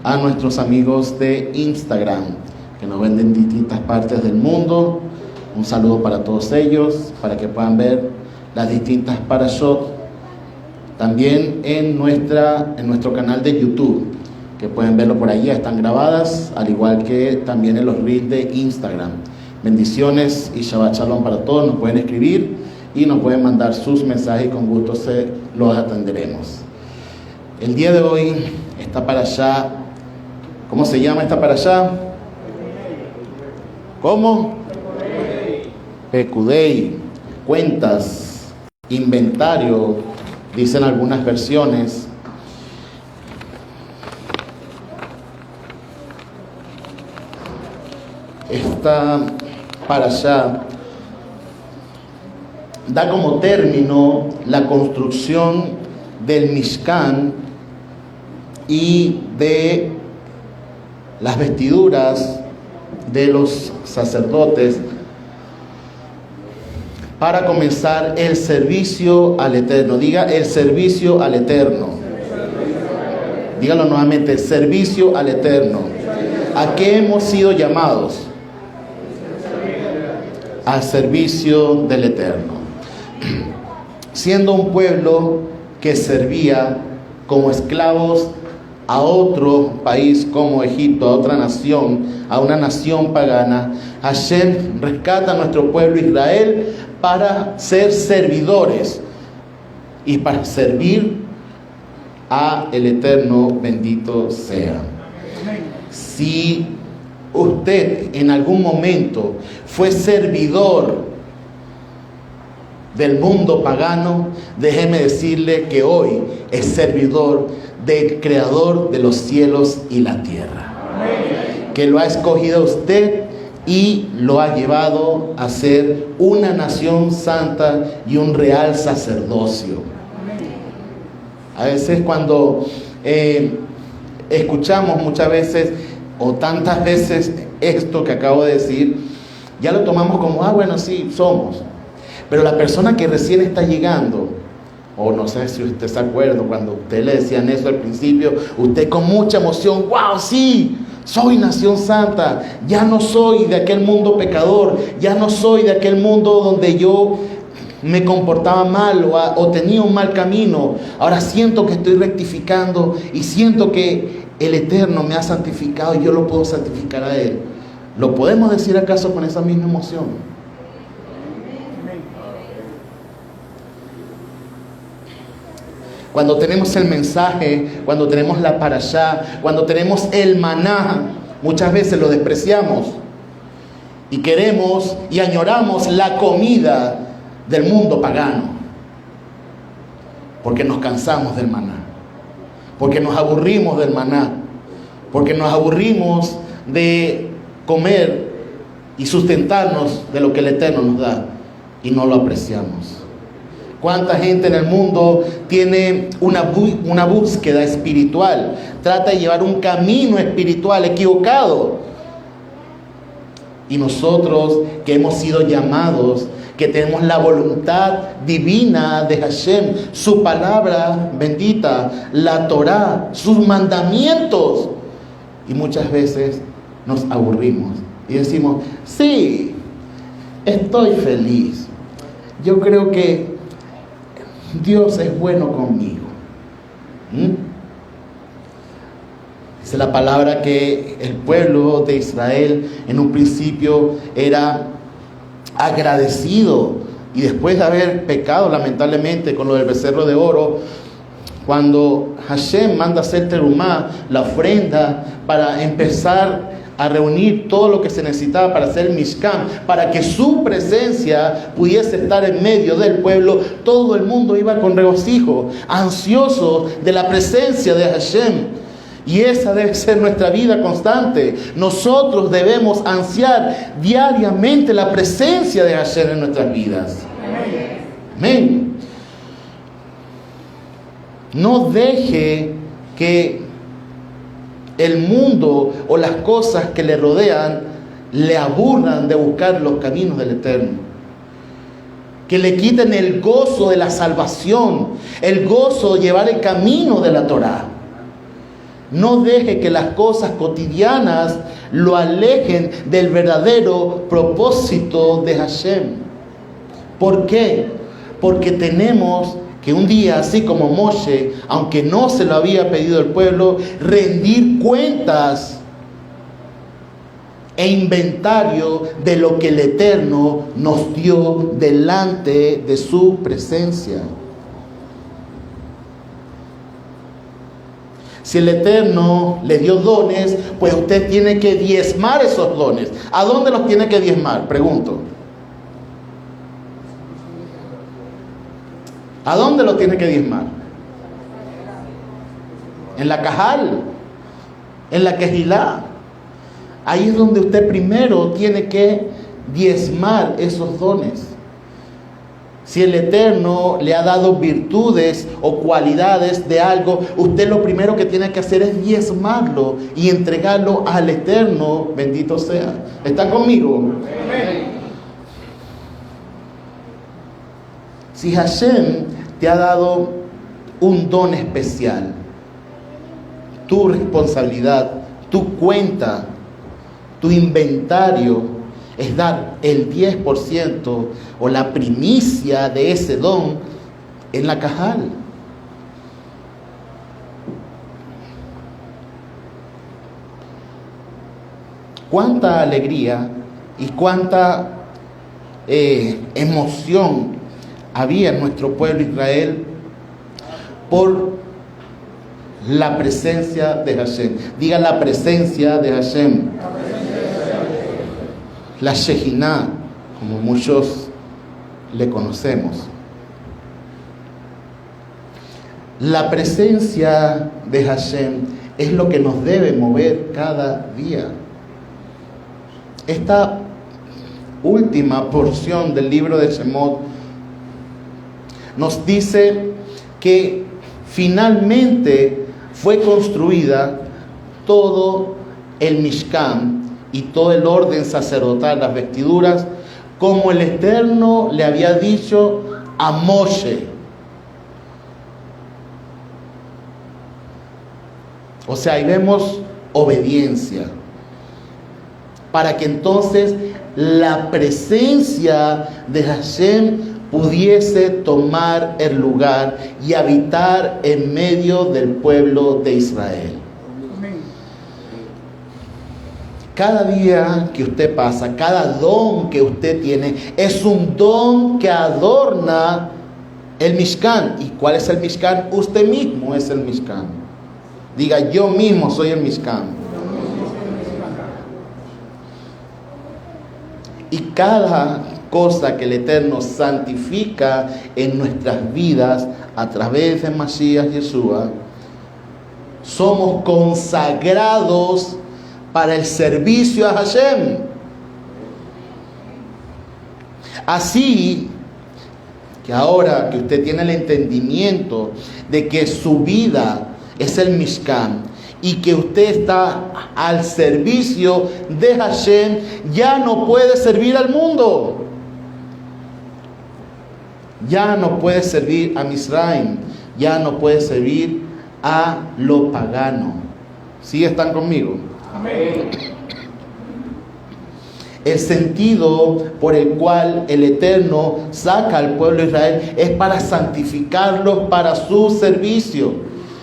a nuestros amigos de Instagram, que nos ven en distintas partes del mundo. Un saludo para todos ellos, para que puedan ver las distintas parashot. También en nuestro canal de YouTube, que pueden verlo por allí, están grabadas, al igual que también en los reels de Instagram. Bendiciones y Shabbat Shalom para todos. Nos pueden escribir y nos pueden mandar sus mensajes y con gusto los atenderemos. El día de hoy, esta parashá, ¿cómo se llama esta parashá? ¿Cómo? Pekudei, cuentas, inventario, dicen algunas versiones. Esta parashá da como término la construcción del Mishkan y de las vestiduras de los sacerdotes para comenzar el servicio al Eterno. Diga el servicio al Eterno. Dígalo nuevamente, el servicio al Eterno. ¿A qué hemos sido llamados? Al servicio del Eterno. Siendo un pueblo que servía como esclavos a otro país como Egipto, a otra nación, a una nación pagana, Hashem rescata a nuestro pueblo Israel para ser servidores y para servir a el Eterno, bendito sea. Si usted en algún momento fue servidor del mundo pagano, déjeme decirle que hoy es servidor del Creador de los cielos y la tierra, que lo ha escogido a usted y lo ha llevado a ser una nación santa y un real sacerdocio. A veces cuando escuchamos muchas veces o tantas veces esto que acabo de decir, ya lo tomamos como, bueno, sí, somos. Pero la persona que recién está llegando, o no sé si usted se acuerda, cuando usted le decían eso al principio, usted con mucha emoción, wow, sí, soy nación santa, ya no soy de aquel mundo pecador, ya no soy de aquel mundo donde yo me comportaba mal o tenía un mal camino. Ahora siento que estoy rectificando y siento que el Eterno me ha santificado y yo lo puedo santificar a Él. ¿Lo podemos decir acaso con esa misma emoción? Cuando tenemos el mensaje, cuando tenemos la parashá, cuando tenemos el maná, muchas veces lo despreciamos y queremos y añoramos la comida del mundo pagano, porque nos cansamos del maná, porque nos aburrimos del maná, porque nos aburrimos de comer y sustentarnos de lo que el Eterno nos da y no lo apreciamos. ¿Cuánta gente en el mundo tiene una búsqueda espiritual? Trata de llevar un camino espiritual equivocado. Y nosotros que hemos sido llamados, que tenemos la voluntad divina de Hashem, su palabra bendita, la Torá, sus mandamientos, y muchas veces nos aburrimos y decimos, sí, estoy feliz. Yo creo que Dios es bueno conmigo. Dice la palabra que el pueblo de Israel en un principio era agradecido, y después de haber pecado lamentablemente con lo del becerro de oro, cuando Hashem manda hacer terumá, la ofrenda, para empezar a reunir todo lo que se necesitaba para hacer el Mishkan, para que su presencia pudiese estar en medio del pueblo, todo el mundo iba con regocijo, ansioso de la presencia de Hashem. Y esa debe ser nuestra vida constante. Nosotros debemos ansiar diariamente la presencia de Hashem en nuestras vidas. Amén. No deje que el mundo o las cosas que le rodean le aburran de buscar los caminos del Eterno, que le quiten el gozo de la salvación, el gozo de llevar el camino de la Torá. No deje que las cosas cotidianas lo alejen del verdadero propósito de Hashem. ¿Por qué? Porque tenemos que un día, así como Moshe, aunque no se lo había pedido el pueblo, rendir cuentas e inventario de lo que el Eterno nos dio delante de su presencia. Si el Eterno le dio dones, pues usted tiene que diezmar esos dones. ¿A dónde los tiene que diezmar? Pregunto. ¿A dónde los tiene que diezmar? En la Cajal, en la Quejilá. Ahí es donde usted primero tiene que diezmar esos dones. Si el Eterno le ha dado virtudes o cualidades de algo, usted lo primero que tiene que hacer es diezmarlo y entregarlo al Eterno, bendito sea. ¿Están conmigo? Amén. Si Hashem te ha dado un don especial, tu responsabilidad, tu cuenta, tu inventario, es dar el 10% o la primicia de ese don en la Cajal. Cuánta alegría y cuánta emoción había en nuestro pueblo Israel por la presencia de Hashem. Diga la presencia de Hashem. La Shekinah, como muchos le conocemos. La presencia de Hashem es lo que nos debe mover cada día. Esta última porción del libro de Shemot nos dice que finalmente fue construida todo el Mishkan y todo el orden sacerdotal, las vestiduras, como el Eterno le había dicho a Moshe. O sea, ahí vemos obediencia, para que entonces la presencia de Hashem pudiese tomar el lugar y habitar en medio del pueblo de Israel. Cada día que usted pasa, cada don que usted tiene, es un don que adorna el Mishkan. ¿Y cuál es el Mishkan? Usted mismo es el Mishkan. Diga, yo mismo soy el Mishkan. Y cada cosa que el Eterno santifica en nuestras vidas a través de Mashiach Yeshua, somos consagrados para el servicio a Hashem. Así que ahora que usted tiene el entendimiento de que su vida es el Mishkan y que usted está al servicio de Hashem, ya no puede servir al mundo. Ya no puede servir a Misraim. Ya no puede servir a lo pagano. ¿Sí están conmigo? Amén. El sentido por el cual el Eterno saca al pueblo de Israel es para santificarlos para su servicio.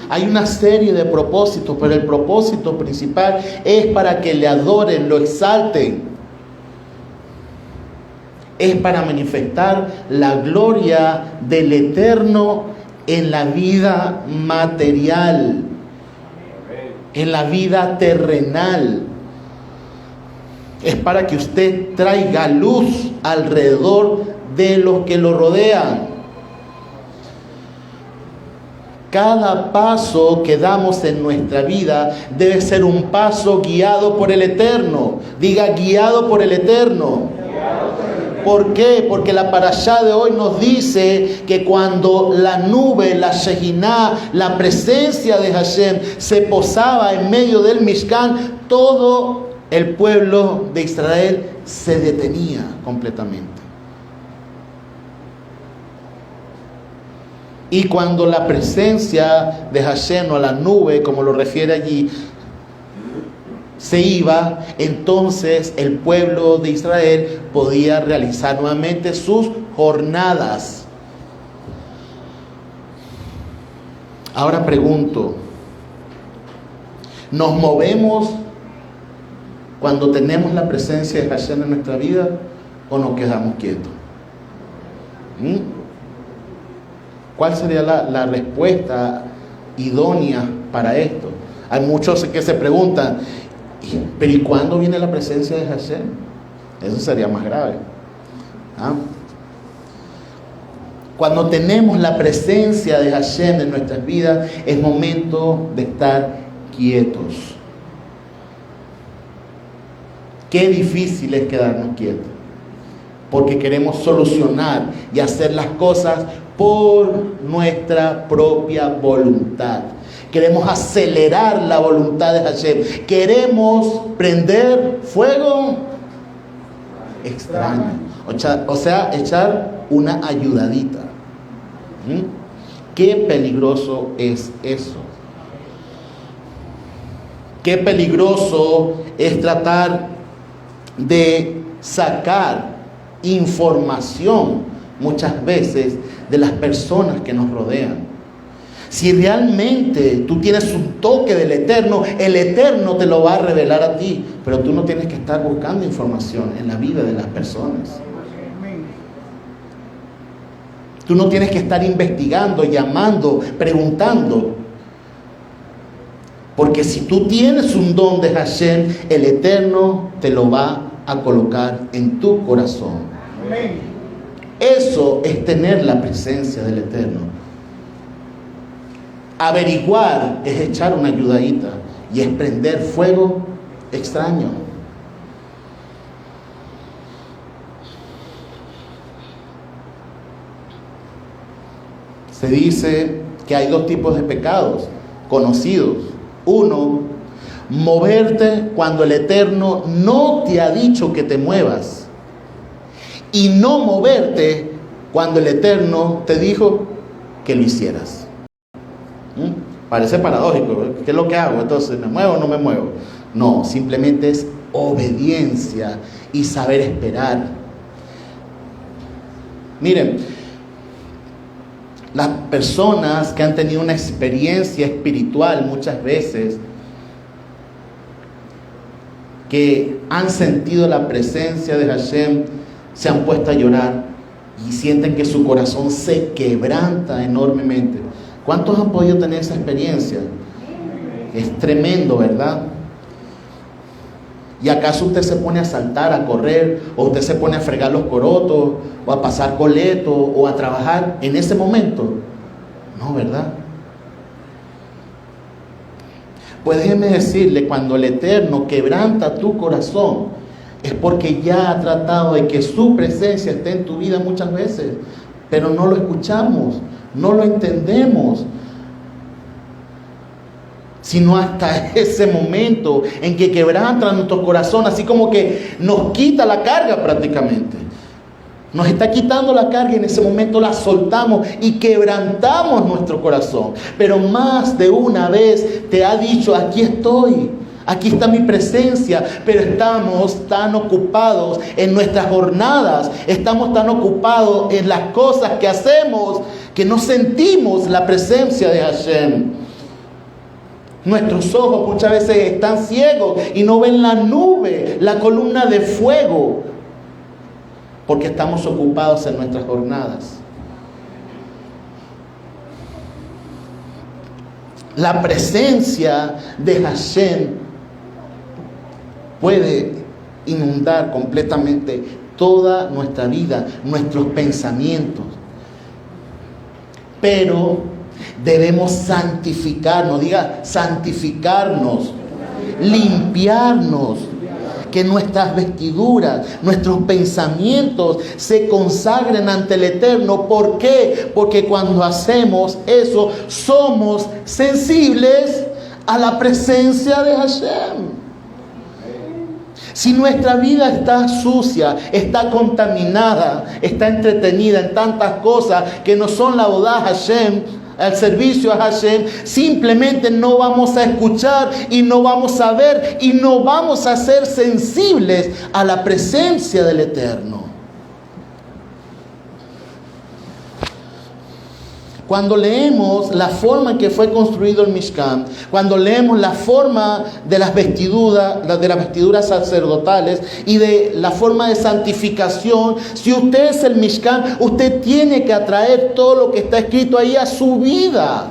Hay una serie de propósitos, pero el propósito principal es para que le adoren, lo exalten. Es para manifestar la gloria del Eterno en la vida material, en la vida terrenal. Es para que usted traiga luz alrededor de los que lo rodean. Cada paso que damos en nuestra vida debe ser un paso guiado por el Eterno. Diga, guiado por el Eterno. ¿Por qué? Porque la parashá de hoy nos dice que cuando la nube, la Shekinah, la presencia de Hashem se posaba en medio del Mishkan, todo el pueblo de Israel se detenía completamente. Y cuando la presencia de Hashem o la nube, como lo refiere allí, se iba, entonces el pueblo de Israel podía realizar nuevamente sus jornadas. Ahora pregunto, ¿nos movemos cuando tenemos la presencia de Hashem en nuestra vida o nos quedamos quietos? ¿Cuál sería la respuesta idónea para esto? Hay muchos que se preguntan, ¿pero y cuándo viene la presencia de Hashem? Eso sería más grave. Cuando tenemos la presencia de Hashem en nuestras vidas, es momento de estar quietos. Qué difícil es quedarnos quietos, porque queremos solucionar y hacer las cosas por nuestra propia voluntad. Queremos acelerar la voluntad de Hashem. Queremos prender fuego extraño. O sea, echar una ayudadita. Qué peligroso es eso. Qué peligroso es tratar de sacar información muchas veces de las personas que nos rodean. Si realmente tú tienes un toque del Eterno, el Eterno te lo va a revelar a ti, pero tú no tienes que estar buscando información en la vida de las personas. Tú no tienes que estar investigando, llamando, preguntando. Porque si tú tienes un don de Hashem, el Eterno te lo va a colocar en tu corazón. Eso es tener la presencia del Eterno. Averiguar es echar una ayudadita y es prender fuego extraño. Se dice que hay dos tipos de pecados conocidos. Uno, moverte cuando el Eterno no te ha dicho que te muevas. Y no moverte cuando el Eterno te dijo que lo hicieras. Parece paradójico. ¿Qué es lo que hago? Entonces, ¿me muevo o no me muevo? No, simplemente es obediencia y saber esperar. Miren, las personas que han tenido una experiencia espiritual muchas veces, que han sentido la presencia de Hashem, se han puesto a llorar y sienten que su corazón se quebranta enormemente. ¿Cuántos han podido tener esa experiencia? Es tremendo, ¿verdad? ¿Y acaso usted se pone a saltar, a correr, o usted se pone a fregar los corotos, o a pasar coleto, o a trabajar en ese momento? No, ¿verdad? Pues déjeme decirle, cuando el Eterno quebranta tu corazón, es porque ya ha tratado de que su presencia esté en tu vida muchas veces, pero no lo escuchamos, no lo entendemos, sino hasta ese momento en que quebranta nuestro corazón, así como que nos quita la carga prácticamente. Nos está quitando la carga y en ese momento la soltamos y quebrantamos nuestro corazón. Pero más de una vez te ha dicho, aquí estoy, aquí está mi presencia, pero estamos tan ocupados en nuestras jornadas, estamos tan ocupados en las cosas que hacemos, que no sentimos la presencia de Hashem. Nuestros ojos muchas veces están ciegos y no ven la nube, la columna de fuego, porque estamos ocupados en nuestras jornadas. La presencia de Hashem puede inundar completamente toda nuestra vida, nuestros pensamientos. Pero debemos santificarnos, diga santificarnos, limpiarnos, que nuestras vestiduras, nuestros pensamientos se consagren ante el Eterno. ¿Por qué? Porque cuando hacemos eso, somos sensibles a la presencia de Hashem. Si nuestra vida está sucia, está contaminada, está entretenida en tantas cosas que no son la boda a Hashem, al servicio a Hashem, simplemente no vamos a escuchar y no vamos a ver y no vamos a ser sensibles a la presencia del Eterno. Cuando leemos la forma en que fue construido el Mishkan, cuando leemos la forma de las vestiduras sacerdotales y de la forma de santificación, si usted es el Mishkan, usted tiene que atraer todo lo que está escrito ahí a su vida.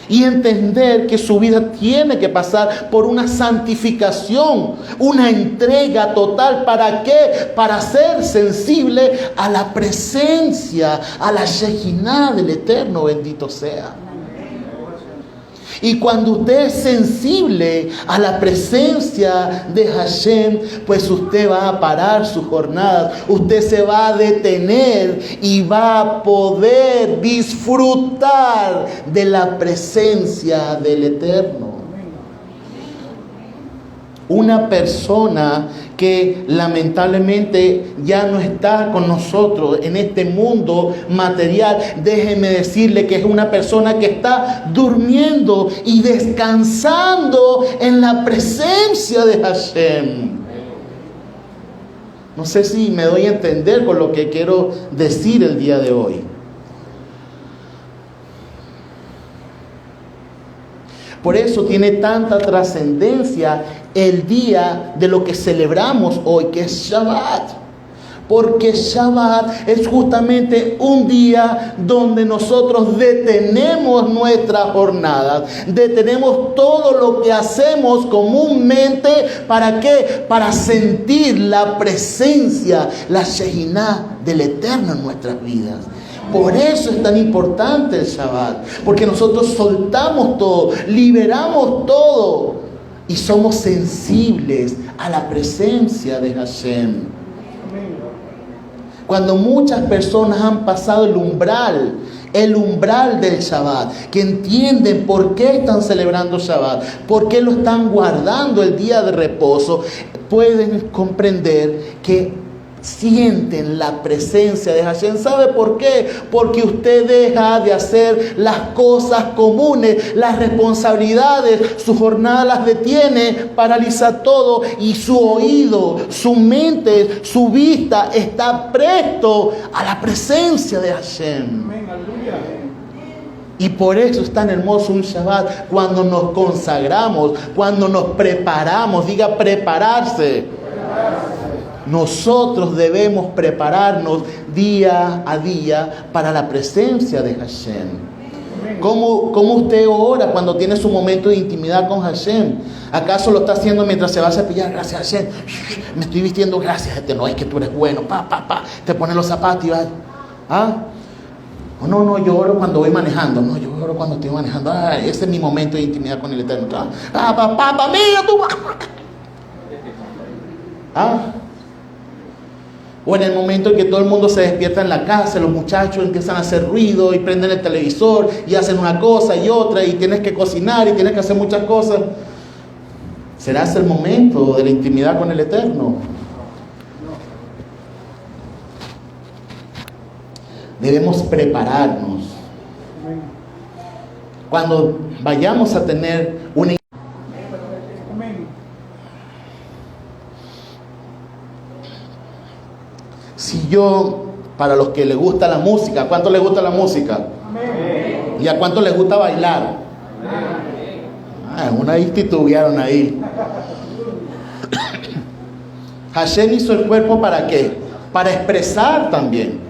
Y entender que su vida tiene que pasar por una santificación, una entrega total. ¿Para qué? Para ser sensible a la presencia, a la Shekinah del Eterno, bendito sea. Y cuando usted es sensible a la presencia de Hashem, pues usted va a parar sus jornadas, usted se va a detener y va a poder disfrutar de la presencia del Eterno. Una persona que lamentablemente ya no está con nosotros en este mundo material, déjeme decirle que es una persona que está durmiendo y descansando en la presencia de Hashem. No sé si me doy a entender con lo que quiero decir el día de hoy. Por eso tiene tanta trascendencia el día de lo que celebramos hoy, que es Shabbat. Porque Shabbat es justamente un día donde nosotros detenemos nuestras jornadas, detenemos todo lo que hacemos comúnmente. ¿Para qué? Para sentir la presencia, la Shekinah del Eterno en nuestras vidas. Por eso es tan importante el Shabbat, porque nosotros soltamos todo, liberamos todo y somos sensibles a la presencia de Hashem. Cuando muchas personas han pasado el umbral del Shabbat, que entienden por qué están celebrando Shabbat, por qué lo están guardando el día de reposo, pueden comprender que sienten la presencia de Hashem. ¿Sabe por qué? Porque usted deja de hacer las cosas comunes, las responsabilidades, su jornada las detiene, paraliza todo y su oído, su mente, su vista está presto a la presencia de Hashem. Y por eso es tan hermoso un Shabbat, cuando nos consagramos, cuando nos preparamos. Diga prepararse. Nosotros debemos prepararnos día a día para la presencia de Hashem. ¿Cómo usted ora cuando tiene su momento de intimidad con Hashem? ¿Acaso lo está haciendo mientras se va a cepillar? Gracias a Hashem. Me estoy vistiendo, gracias. No, es que tú eres bueno. Te pones los zapatos y vas. No, yo oro cuando voy manejando. No, yo oro cuando estoy manejando. Ese es mi momento de intimidad con el Eterno. Papá, mira tú. O en el momento en que todo el mundo se despierta en la casa, los muchachos empiezan a hacer ruido y prenden el televisor y hacen una cosa y otra y tienes que cocinar y tienes que hacer muchas cosas. ¿Será ese el momento de la intimidad con el Eterno? Debemos prepararnos. Cuando vayamos a tener una... Si yo, para los que les gusta la música, ¿a cuánto les gusta la música? Amén. ¿Y a cuánto les gusta bailar? Una vez titubearon ahí. Hashem hizo el cuerpo ¿para qué? Para expresar también,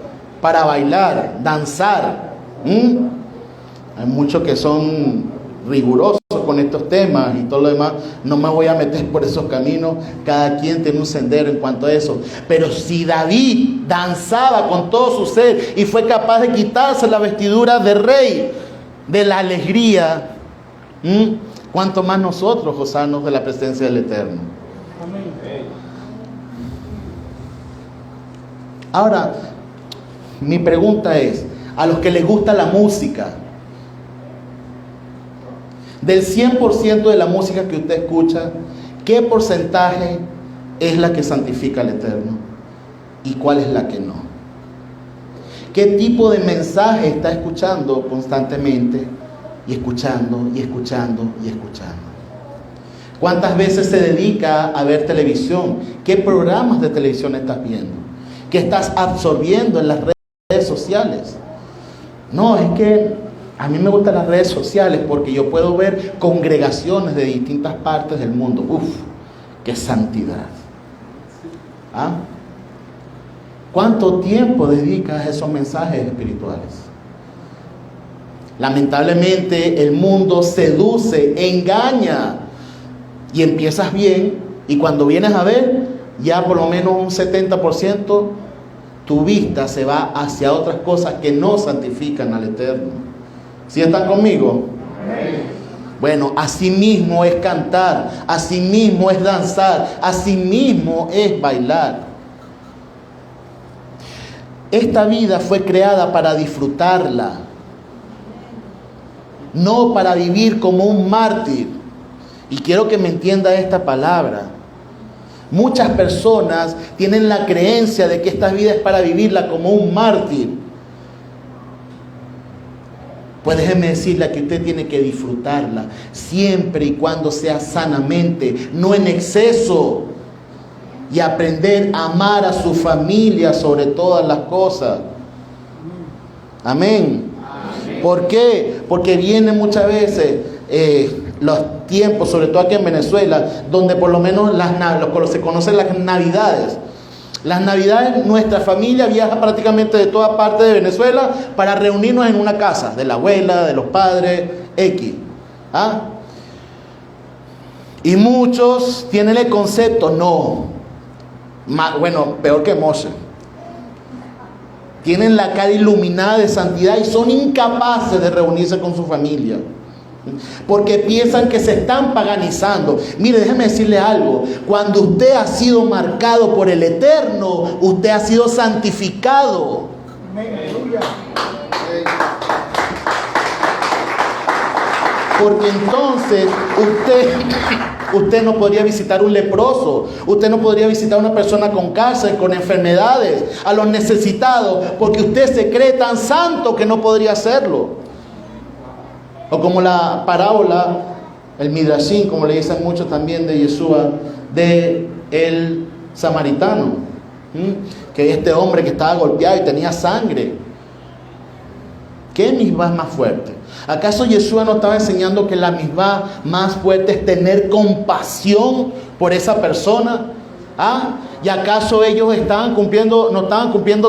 para bailar, danzar. Hay muchos que son rigurosos con estos temas y todo lo demás. No me voy a meter por esos caminos. Cada quien tiene un sendero en cuanto a eso. Pero si David danzaba con todo su ser y fue capaz de quitarse la vestidura de rey, de la alegría, ¿cuánto más nosotros gozarnos de la presencia del Eterno? Amén. Ahora, mi pregunta es, a los que les gusta la música, del 100% de la música que usted escucha, ¿qué porcentaje es la que santifica al Eterno y cuál es la que no? ¿Qué tipo de mensaje está escuchando constantemente? Y escuchando, y escuchando, y escuchando. ¿Cuántas veces se dedica a ver televisión? ¿Qué programas de televisión estás viendo? ¿Qué estás absorbiendo en las redes sociales? No, es que a mí me gustan las redes sociales porque yo puedo ver congregaciones de distintas partes del mundo. ¡Uf! ¡Qué santidad! ¿Ah? ¿Cuánto tiempo dedicas a esos mensajes espirituales? Lamentablemente el mundo seduce, engaña, y empiezas bien, y cuando vienes a ver, ya por lo menos un 70% tu vista se va hacia otras cosas que no santifican al Eterno. ¿Sí están conmigo? Bueno, así mismo es cantar, así mismo es danzar, así mismo es bailar. Esta vida fue creada para disfrutarla, no para vivir como un mártir. Y quiero que me entienda esta palabra. Muchas personas tienen la creencia de que esta vida es para vivirla como un mártir. Pues déjeme decirle que usted tiene que disfrutarla siempre y cuando sea sanamente, no en exceso. Y aprender a amar a su familia sobre todas las cosas. Amén. ¿Por qué? Porque vienen muchas veces los tiempos, sobre todo aquí en Venezuela, donde por lo menos se conocen las Navidades. Las Navidades, nuestra familia viaja prácticamente de toda parte de Venezuela para reunirnos en una casa, de la abuela, de los padres, X. ¿Ah? Y muchos tienen el concepto, bueno, peor que Moshe. Tienen la cara iluminada de santidad y son incapaces de reunirse con su familia. Porque piensan que se están paganizando. Mire, déjeme decirle algo. Cuando usted ha sido marcado por el Eterno, usted ha sido santificado. Porque entonces usted no podría visitar un leproso, usted no podría visitar a una persona con cáncer, con enfermedades, a los necesitados, porque usted se cree tan santo que no podría hacerlo. O como la parábola, el Midrashim, como le dicen muchos también de Yeshua, de el samaritano, que este hombre que estaba golpeado y tenía sangre. ¿Qué misbah es más fuerte? ¿Acaso Yeshua no estaba enseñando que la misbah más fuerte es tener compasión por esa persona? ¿Ah? ¿Y acaso ellos no estaban cumpliendo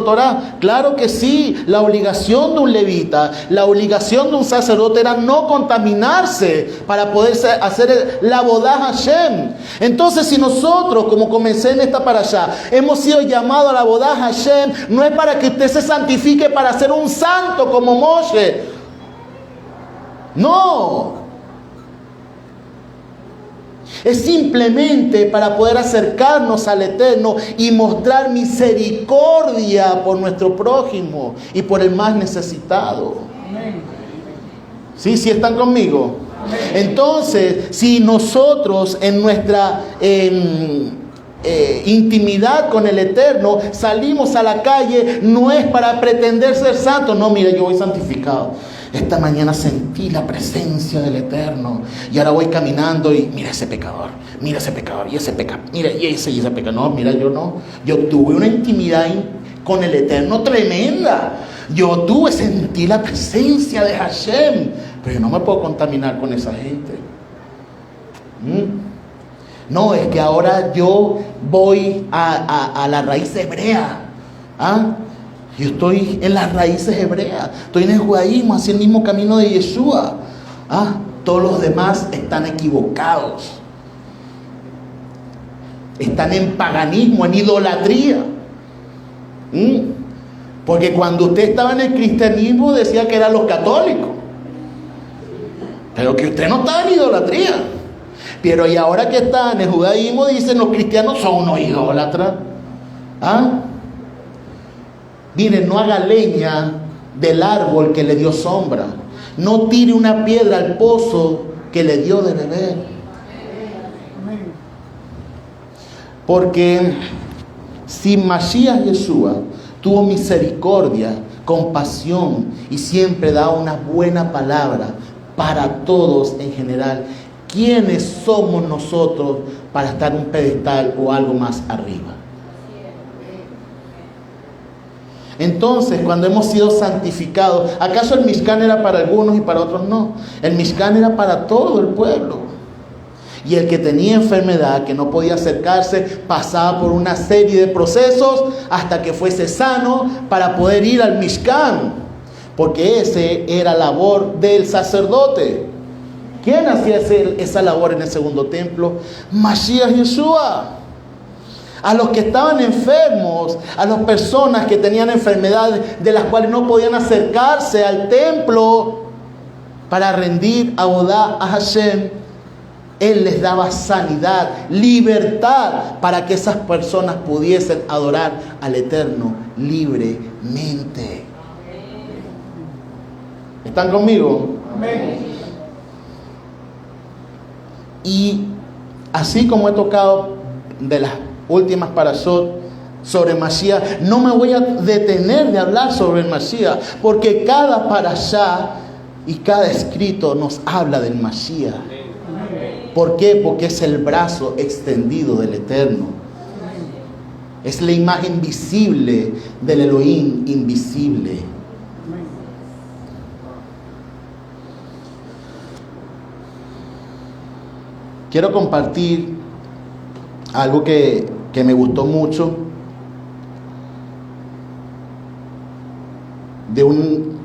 Torah? Claro que sí. La obligación de un levita, la obligación de un sacerdote era no contaminarse para poder hacer la Avodah Hashem. Entonces, si nosotros, como comencé en esta parashá, hemos sido llamados a la Avodah Hashem, no es para que usted se santifique para ser un santo como Moshe. No. Es simplemente para poder acercarnos al Eterno y mostrar misericordia por nuestro prójimo y por el más necesitado. ¿Sí están conmigo? Entonces, si nosotros en nuestra intimidad con el Eterno salimos a la calle, no es para pretender ser santos. No, mire, yo voy santificado. Esta mañana sentí la presencia del Eterno y ahora voy caminando y mira ese pecador y ese pecador, mira y ese pecador. No, mira, yo tuve una intimidad con el Eterno tremenda. Sentí la presencia de Hashem, pero yo no me puedo contaminar con esa gente. No, es que ahora yo voy a la raíz hebrea. ¿Ah? Yo estoy en las raíces hebreas, estoy en el judaísmo, hacia el mismo camino de Yeshua. Todos los demás están equivocados. Están en paganismo, en idolatría. Porque cuando usted estaba en el cristianismo decía que eran los católicos. Pero que usted no estaba en idolatría. Pero y ahora que está en el judaísmo dicen los cristianos son unos idólatras. Miren, no haga leña del árbol que le dio sombra. No tire una piedra al pozo que le dio de beber. Porque si Mashiach Yeshua tuvo misericordia, compasión y siempre da una buena palabra para todos en general, ¿quiénes somos nosotros para estar en un pedestal o algo más arriba? Entonces, cuando hemos sido santificados, ¿acaso el Mishkan era para algunos y para otros no? El Mishkan era para todo el pueblo. Y el que tenía enfermedad, que no podía acercarse, pasaba por una serie de procesos hasta que fuese sano para poder ir al Mishkan. Porque ese era labor del sacerdote. ¿Quién hacía esa labor en el segundo templo? Mashiach Yeshua. A los que estaban enfermos, a las personas que tenían enfermedades de las cuales no podían acercarse al templo para rendir abodá a Hashem, Él les daba sanidad, libertad, para que esas personas pudiesen adorar al Eterno libremente. ¿Están conmigo? Amén. Y así como he tocado de las últimas parashot sobre Mashiach, no me voy a detener de hablar sobre el Mashiach, porque cada parashá y cada escrito nos habla del Mashiach. ¿Por qué? Porque es el brazo extendido del Eterno. Es la imagen visible del Elohim invisible. Quiero compartir algo que me gustó mucho de un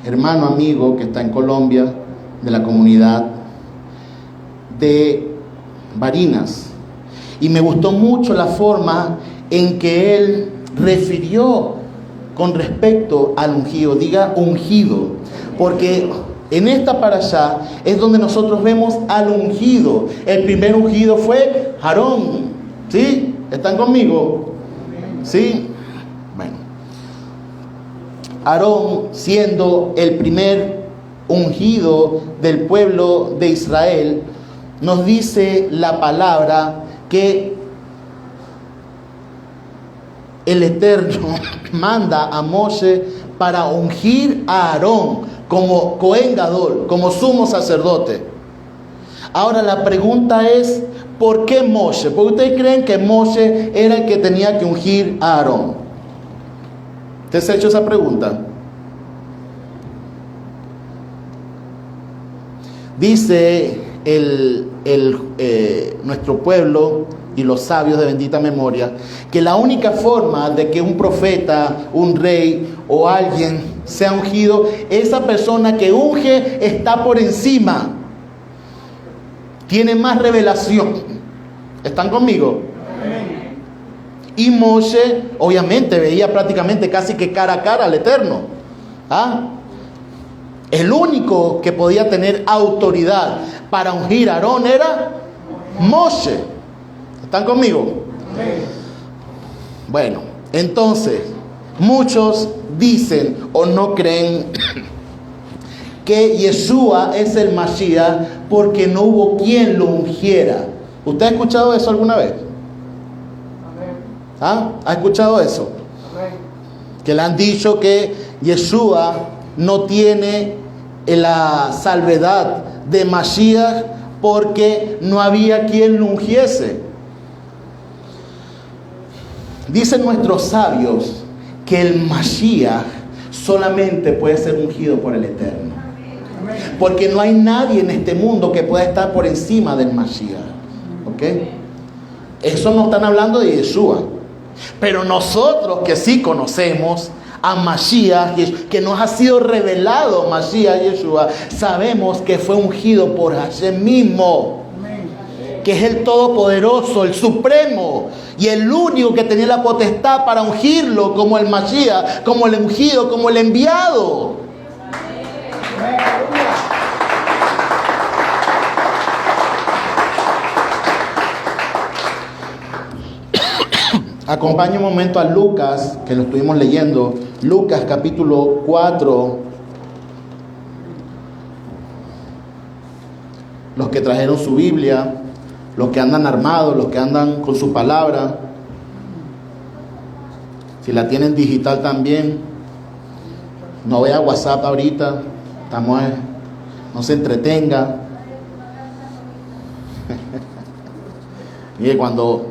hermano amigo que está en Colombia, de la comunidad de Barinas. Y me gustó mucho la forma en que él refirió con respecto al ungido. Diga ungido, porque en esta parashá es donde nosotros vemos al ungido. El primer ungido fue Aarón. ¿Sí? ¿Están conmigo? ¿Sí? Bueno. Aarón, siendo el primer ungido del pueblo de Israel, nos dice la palabra que el Eterno manda a Moshe para ungir a Aarón como Cohen Gadol, como sumo sacerdote. Ahora la pregunta es, ¿por qué Moshe? Porque ustedes creen que Moshe era el que tenía que ungir a Aarón. ¿Usted se ha hecho esa pregunta? Dice nuestro pueblo y los sabios de bendita memoria que la única forma de que un profeta, un rey o alguien sea ungido, esa persona que unge está por encima, tiene más revelación. ¿Están conmigo? Y Moshe obviamente veía prácticamente casi que cara a cara al Eterno. El único que podía tener autoridad para ungir a Aarón era Moshe. ¿Están conmigo? Bueno, entonces muchos dicen o no creen que Yeshua es el Mashiach porque no hubo quien lo ungiera. ¿Usted ha escuchado eso alguna vez? ¿Ha escuchado eso? Que le han dicho que Yeshua no tiene la salvedad de Mashiach porque no había quien lo ungiese. Dicen nuestros sabios que el Mashiach solamente puede ser ungido por el Eterno, porque no hay nadie en este mundo que pueda estar por encima del Mashiach. ¿Ok? Eso no están hablando de Yeshua, pero nosotros que sí conocemos a Mashiach, que nos ha sido revelado Mashiach Yeshua, sabemos que fue ungido por Hashem mismo, que es el Todopoderoso, el Supremo, y el único que tenía la potestad para ungirlo como el Mashiach, como el ungido, como el enviado. Acompañe un momento a Lucas, que lo estuvimos leyendo. Lucas capítulo 4. Los que trajeron su Biblia, los que andan armados, los que andan con su palabra. Si la tienen digital también, no vea WhatsApp ahorita, no se entretenga. Mire, cuando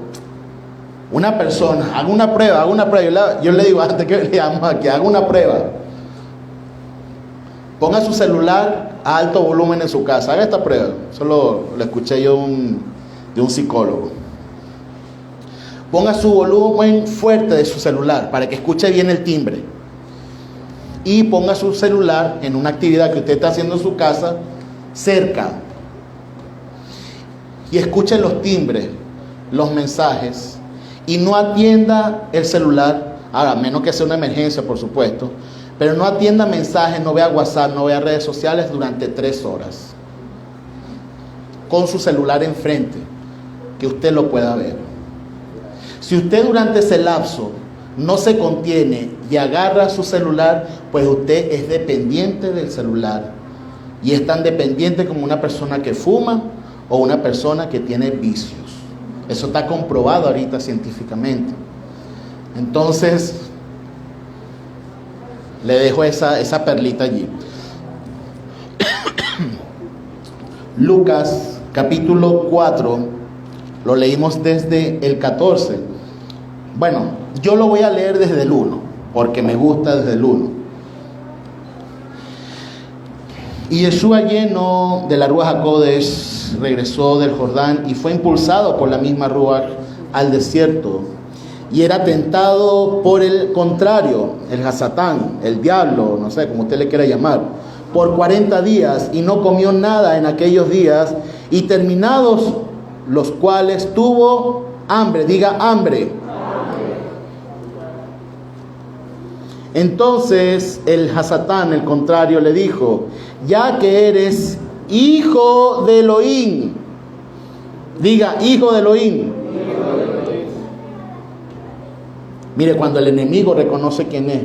una persona haga una prueba, yo le digo antes que leamos aquí, haga una prueba. Ponga su celular a alto volumen en su casa, haga esta prueba. Eso lo escuché yo de un psicólogo. Ponga su volumen fuerte de su celular para que escuche bien el timbre. Y ponga su celular en una actividad que usted está haciendo en su casa, cerca. Y escuche los timbres, los mensajes. Y no atienda el celular, ahora, a menos que sea una emergencia, por supuesto. Pero no atienda mensajes, no vea WhatsApp, no vea redes sociales durante 3 horas. Con su celular enfrente, que usted lo pueda ver. Si usted durante ese lapso no se contiene y agarra su celular, pues usted es dependiente del celular. Y es tan dependiente como una persona que fuma o una persona que tiene vicios. Eso está comprobado ahorita científicamente. Entonces, le dejo esa perlita allí. Lucas capítulo 4, lo leímos desde el 14. Bueno, yo lo voy a leer desde el 1, porque me gusta desde el 1. Y Yeshua, lleno de la Ruach HaKodesh, regresó del Jordán y fue impulsado por la misma Ruach al desierto. Y era tentado por el contrario, el Hasatán, el diablo, no sé, como usted le quiera llamar, por 40 días, y no comió nada en aquellos días, y terminados los cuales tuvo hambre. Diga hambre. Entonces el Hasatán, el contrario, le dijo: ya que eres hijo de Elohim. Diga, hijo de Elohim. Mire, cuando el enemigo reconoce quién es.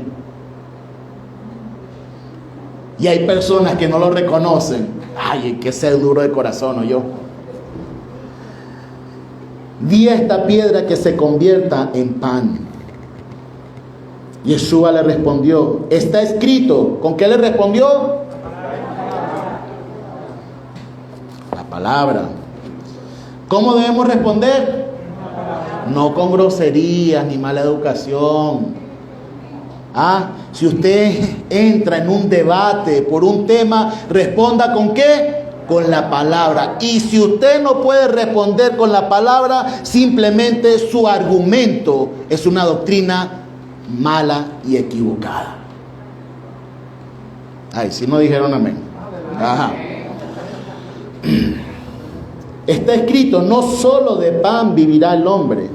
Y hay personas que no lo reconocen. Ay, hay que ser duro de corazón, ¿o yo? Di a esta piedra que se convierta en pan. Yeshua le respondió: está escrito. ¿Con qué le respondió? La palabra. ¿Cómo debemos responder? No con groserías ni mala educación. Si usted entra en un debate por un tema, responda ¿con qué? Con la palabra. Y si usted no puede responder con la palabra, simplemente su argumento es una doctrina mala y equivocada. Ay, si no dijeron amén. Ajá. Está escrito: no solo de pan vivirá el hombre.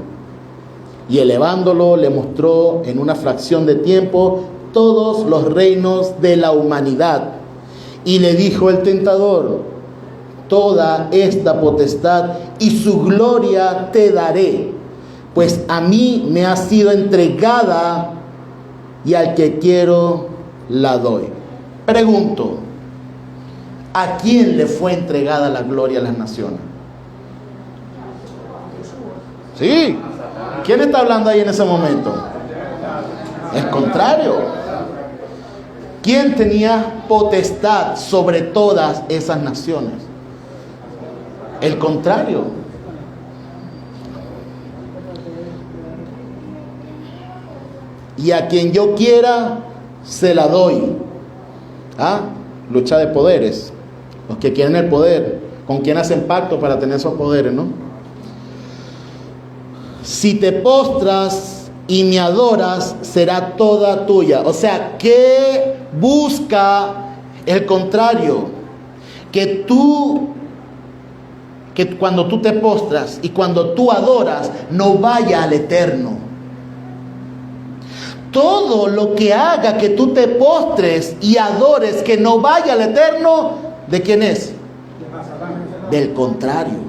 Y elevándolo le mostró en una fracción de tiempo todos los reinos de la humanidad. Y le dijo el tentador: toda esta potestad y su gloria te daré, pues a mí me ha sido entregada y al que quiero la doy. Pregunto: ¿a quién le fue entregada la gloria a las naciones? Sí. ¿Quién está hablando ahí en ese momento? El contrario. ¿Quién tenía potestad sobre todas esas naciones? El contrario. Y a quien yo quiera, se la doy. Lucha de poderes. Los que quieren el poder, ¿con quién hacen pacto para tener esos poderes, no? Si te postras y me adoras, será toda tuya. O sea, ¿qué busca el contrario? Que cuando tú te postras y cuando tú adoras, no vaya al eterno. Todo lo que haga que tú te postres y adores que no vaya al eterno, ¿de quién es? Del contrario.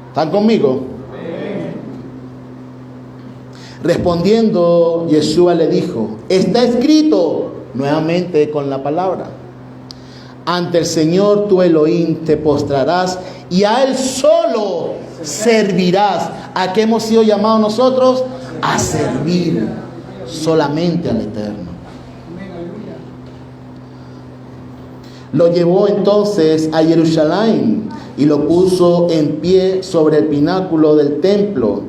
¿Están conmigo? Respondiendo, Yeshua le dijo: está escrito, nuevamente con la palabra: ante el Señor tu Elohim te postrarás y a Él solo servirás. ¿A qué hemos sido llamados nosotros? A servir solamente al Eterno. Lo llevó entonces a Jerusalén y lo puso en pie sobre el pináculo del templo,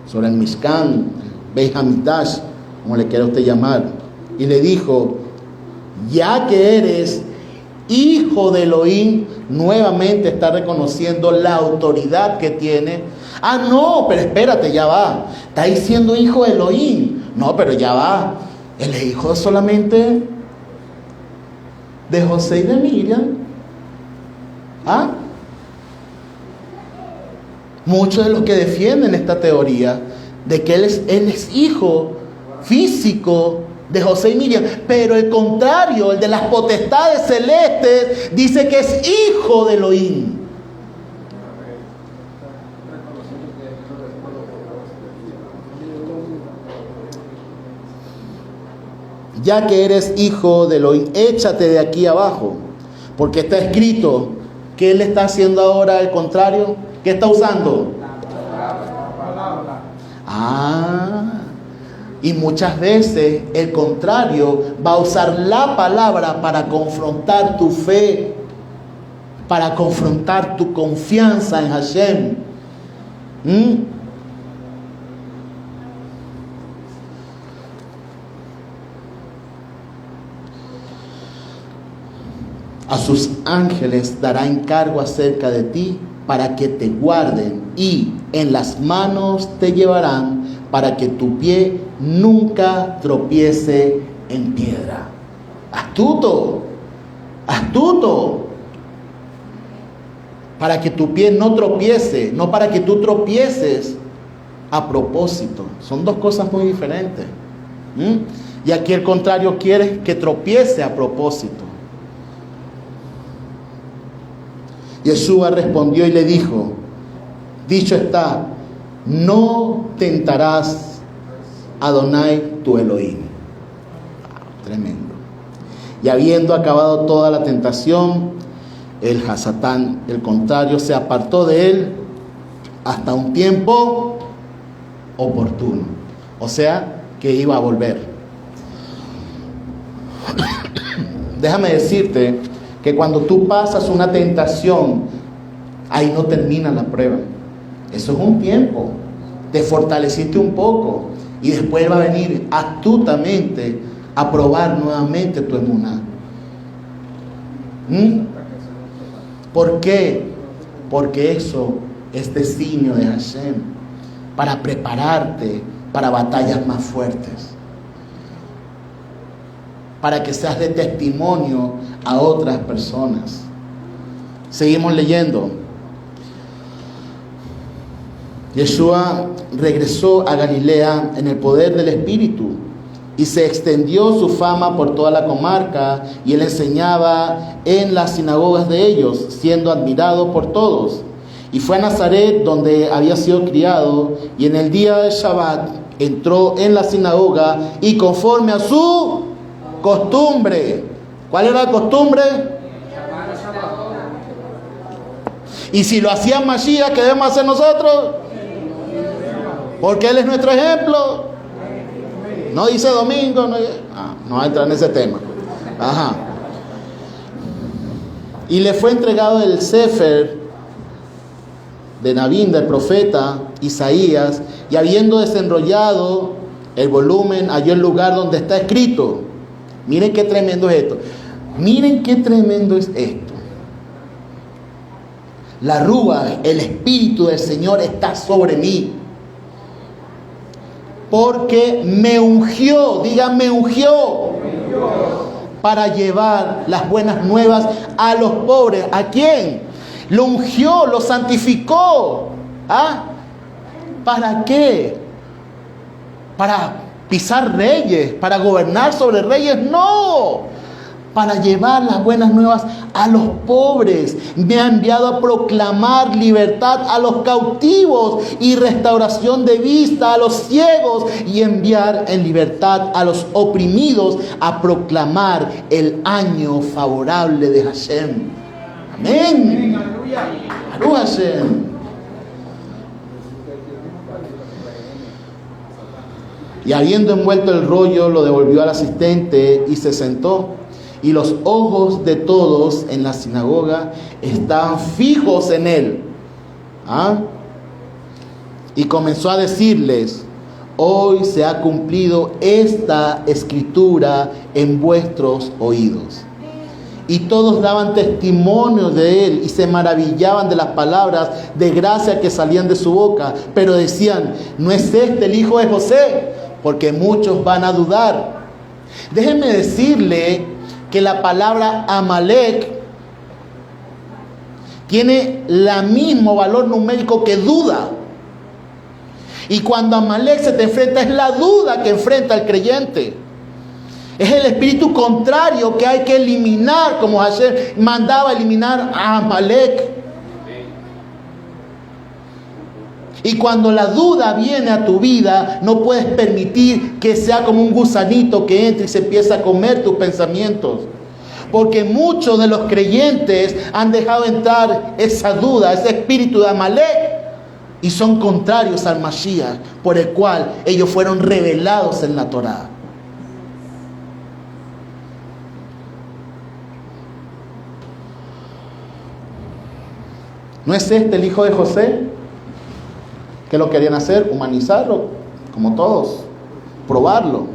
sobre el Mishkan, Beit Hamikdash, como le quiera usted llamar, y le dijo: ya que eres hijo de Elohim, nuevamente está reconociendo la autoridad que tiene. Ah, no, pero espérate, ya va. Está diciendo hijo de Elohim. No, pero ya va. Él es hijo solamente de José y de Miriam. ¿Ah? Muchos de los que defienden esta teoría de que él es hijo físico de José y Miriam, pero el contrario, el de las potestades celestes, dice que es hijo de Elohim. Ya que eres hijo de Elohim, échate de aquí abajo, porque está escrito. ¿Qué él está haciendo ahora al contrario? ¿Qué está usando? Y muchas veces el contrario va a usar la palabra para confrontar tu fe, para confrontar tu confianza en Hashem. A sus ángeles dará encargo acerca de ti para que te guarden, y en las manos te llevarán para que tu pie nunca tropiece en piedra. Astuto, astuto. Para que tu pie no tropiece, no para que tú tropieces a propósito. Son dos cosas muy diferentes. Y aquí el contrario quiere que tropiece a propósito. Yeshua respondió y le dijo: dicho está, no tentarás a Adonai tu Elohim. Tremendo. Y habiendo acabado toda la tentación, el Hasatán, el contrario, se apartó de él hasta un tiempo oportuno. O sea, que iba a volver. Déjame decirte que cuando tú pasas una tentación, ahí no termina la prueba. Eso es un tiempo. Te fortaleciste un poco y después va a venir astutamente a probar nuevamente tu emuná. ¿Por qué? Porque eso es designio de Hashem, para prepararte para batallas más fuertes, para que seas de testimonio a otras personas. Seguimos leyendo. Yeshua regresó a Galilea en el poder del Espíritu, y se extendió su fama por toda la comarca, y él enseñaba en las sinagogas de ellos, siendo admirado por todos. Y fue a Nazaret, donde había sido criado, y en el día de Shabbat entró en la sinagoga, y conforme a su costumbre. ¿Cuál era la costumbre? Y si lo hacía Mashiach, ¿qué debemos hacer nosotros? Porque él es nuestro ejemplo. No dice domingo, no va a entrar en ese tema. Ajá. Y le fue entregado el Sefer de Nabín, del profeta Isaías, y habiendo desenrollado el volumen, halló el lugar donde está escrito. Miren qué tremendo es esto. Miren qué tremendo es esto. La Rúa, el Espíritu del Señor está sobre mí, porque me ungió, digan me ungió, para llevar las buenas nuevas a los pobres. ¿A quién? Lo ungió, lo santificó. ¿Para qué? ¿Para pisar reyes? ¿Para gobernar sobre reyes? No. Para llevar las buenas nuevas a los pobres. Me ha enviado a proclamar libertad a los cautivos y restauración de vista a los ciegos, y enviar en libertad a los oprimidos, a proclamar el año favorable de Hashem. Amén. Baruch Hashem. Y habiendo envuelto el rollo, lo devolvió al asistente y se sentó. Y los ojos de todos en la sinagoga estaban fijos en él. Y comenzó a decirles: hoy se ha cumplido esta escritura en vuestros oídos. Y todos daban testimonio de él y se maravillaban de las palabras de gracia que salían de su boca. Pero decían: ¿no es este el hijo de José? Porque muchos van a dudar. Déjenme decirle que la palabra Amalek tiene el mismo valor numérico que duda. Y cuando Amalek se te enfrenta, es la duda que enfrenta el creyente. Es el espíritu contrario que hay que eliminar, como Hashem mandaba eliminar a Amalek. Y cuando la duda viene a tu vida, no puedes permitir que sea como un gusanito que entra y se empieza a comer tus pensamientos. Porque muchos de los creyentes han dejado entrar esa duda, ese espíritu de Amalek, y son contrarios al Mashiach, por el cual ellos fueron revelados en la Torá. ¿No es este el hijo de José? ¿Qué lo querían hacer? Humanizarlo, como todos, probarlo.